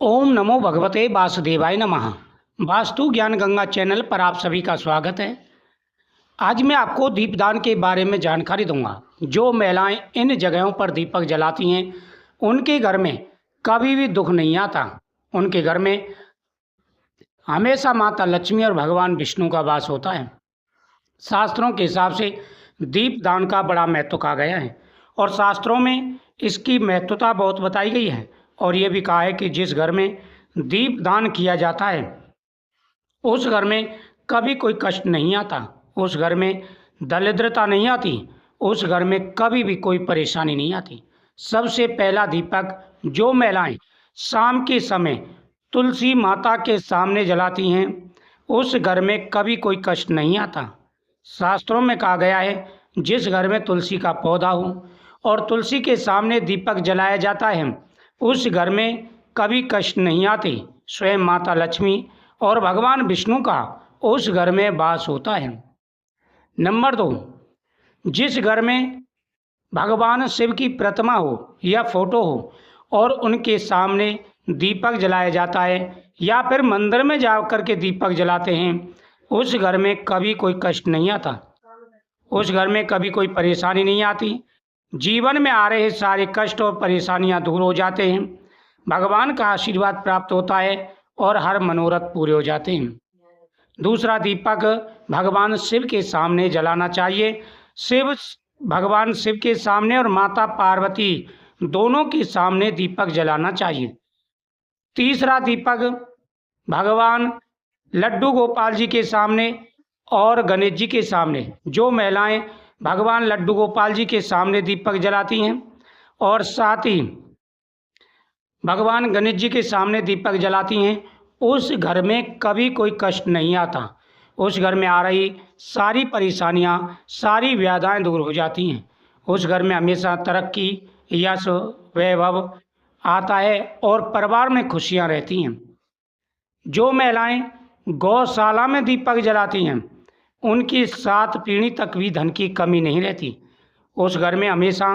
ओम नमो भगवते वासुदेवाय नमः। वास्तु ज्ञान गंगा चैनल पर आप सभी का स्वागत है। आज मैं आपको दीपदान के बारे में जानकारी दूंगा। जो महिलाएं इन जगहों पर दीपक जलाती हैं उनके घर में कभी भी दुख नहीं आता। उनके घर में हमेशा माता लक्ष्मी और भगवान विष्णु का वास होता है। शास्त्रों के हिसाब से दीपदान का बड़ा महत्व कहा गया है और शास्त्रों में इसकी महत्वता बहुत बताई गई है। और ये भी कहा है कि जिस घर में दीप दान किया जाता है उस घर में कभी कोई कष्ट नहीं आता, उस घर में दरिद्रता नहीं आती, उस घर में कभी भी कोई परेशानी नहीं आती। सबसे पहला दीपक जो महिलाएं शाम के समय तुलसी माता के सामने जलाती हैं उस घर में कभी कोई कष्ट नहीं आता। शास्त्रों में कहा गया है जिस घर में तुलसी का पौधा हो और तुलसी के सामने दीपक जलाया जाता है उस घर में कभी कष्ट नहीं आते। स्वयं माता लक्ष्मी और भगवान विष्णु का उस घर में वास होता है। नंबर 2, जिस घर में भगवान शिव की प्रतिमा हो या फोटो हो और उनके सामने दीपक जलाया जाता है या फिर मंदिर में जाकर के दीपक जलाते हैं उस घर में कभी कोई कष्ट नहीं आता, उस घर में कभी कोई परेशानी नहीं आती। जीवन में आ रहे सारे कष्ट और परेशानियां दूर हो जाते हैं, भगवान का आशीर्वाद प्राप्त होता है और हर मनोरथ पूरे हो जाते हैं। दूसरा दीपक भगवान शिव के सामने जलाना चाहिए। भगवान शिव के सामने और माता पार्वती दोनों के सामने दीपक जलाना चाहिए। तीसरा दीपक भगवान लड्डू गोपाल जी के सामने और गणेश जी के सामने, जो महिलाएं भगवान लड्डू गोपाल जी के सामने दीपक जलाती हैं और साथ ही भगवान गणेश जी के सामने दीपक जलाती हैं उस घर में कभी कोई कष्ट नहीं आता। उस घर में आ रही सारी परेशानियां, सारी व्याधाएं दूर हो जाती हैं। उस घर में हमेशा तरक्की, यश, वैभव आता है और परिवार में खुशियां रहती हैं। जो महिलाएं गौशाला में दीपक जलाती हैं उनकी 7 पीढ़ी तक भी धन की कमी नहीं रहती। उस घर में हमेशा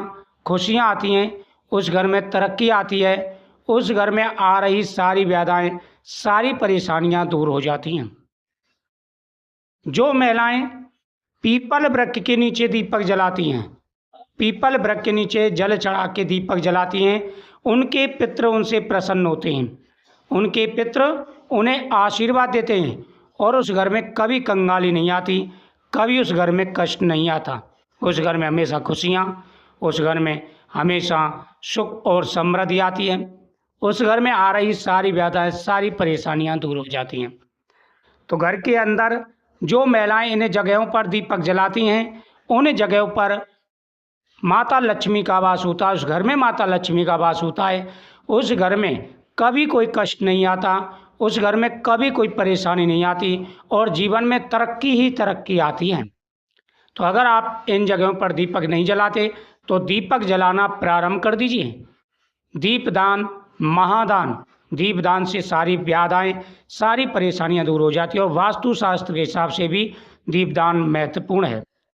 खुशियां आती हैं, उस घर में तरक्की आती है, उस घर में आ रही सारी व्याधाएं, सारी परेशानियां दूर हो जाती हैं। जो महिलाएं पीपल वृक्ष के नीचे दीपक जलाती हैं, पीपल वृक्ष के नीचे जल चढ़ा के दीपक जलाती हैं, उनके पितृ उनसे प्रसन्न होते हैं, उनके पितृ उन्हें आशीर्वाद देते हैं और उस घर में कभी कंगाली नहीं आती, कभी उस घर में कष्ट नहीं आता। उस घर में हमेशा खुशियाँ, उस घर में हमेशा सुख और समृद्धि आती है। उस घर में आ रही सारी व्याधाएं, सारी परेशानियां दूर हो जाती हैं। तो घर के अंदर जो महिलाएं इन जगहों पर दीपक जलाती हैं उन जगहों पर माता लक्ष्मी का वास होता है, उस घर में माता लक्ष्मी का वास होता है। उस घर में कभी कोई कष्ट नहीं आता, उस घर में कभी कोई परेशानी नहीं आती और जीवन में तरक्की ही तरक्की आती है। तो अगर आप इन जगहों पर दीपक नहीं जलाते तो दीपक जलाना प्रारंभ कर दीजिए। दीपदान महादान, दीपदान से सारी व्याधाएं, सारी परेशानियां दूर हो जाती है और वास्तु शास्त्र के हिसाब से भी दीपदान महत्वपूर्ण है।